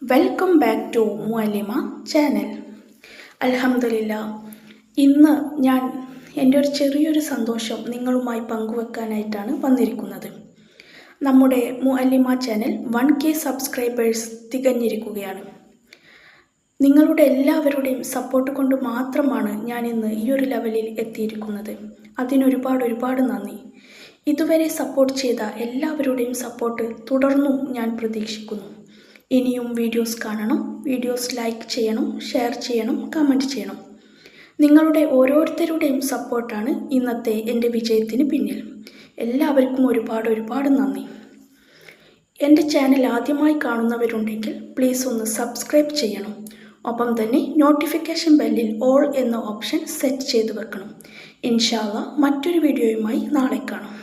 Welcome back to Muallima channel. അൽഹംദുലില്ലാ, ഇന്ന് ഞാൻ എൻ്റെ ഒരു ചെറിയൊരു സന്തോഷം നിങ്ങളുമായി പങ്കുവെക്കാനായിട്ടാണ് വന്നിരിക്കുന്നത്. നമ്മുടെ മുഅല്ലിമ ചാനൽ 1K സബ്സ്ക്രൈബേഴ്സ് തികഞ്ഞിരിക്കുകയാണ്. നിങ്ങളുടെ എല്ലാവരുടെയും സപ്പോർട്ട് കൊണ്ട് മാത്രമാണ് ഞാൻ ഇന്ന് ഈ ഒരു ലെവലിൽ എത്തിയിരിക്കുന്നത്. അതിനൊരുപാട് നന്ദി. ഇതുവരെ സപ്പോർട്ട് ചെയ്ത എല്ലാവരുടെയും സപ്പോർട്ട് തുടർന്നും ഞാൻ പ്രതീക്ഷിക്കുന്നു. ഇനിയും വീഡിയോസ് കാണണം, വീഡിയോസ് ലൈക്ക് ചെയ്യണം, ഷെയർ ചെയ്യണം, കമൻറ്റ് ചെയ്യണം. നിങ്ങളുടെ ഓരോരുത്തരുടെയും സപ്പോർട്ടാണ് ഇന്നത്തെ എൻ്റെ വിജയത്തിന് പിന്നിൽ. എല്ലാവർക്കും ഒരുപാട് നന്ദി. എൻ്റെ ചാനൽ ആദ്യമായി കാണുന്നവരുണ്ടെങ്കിൽ പ്ലീസ് ഒന്ന് സബ്സ്ക്രൈബ് ചെയ്യണം. ഒപ്പം തന്നെ നോട്ടിഫിക്കേഷൻ ബെല്ലിൽ ഓൾ എന്ന ഓപ്ഷൻ സെറ്റ് ചെയ്ത് വെക്കണം. ഇൻഷാ അല്ലാഹ് മറ്റൊരു വീഡിയോയുമായി നാളെ കാണാം.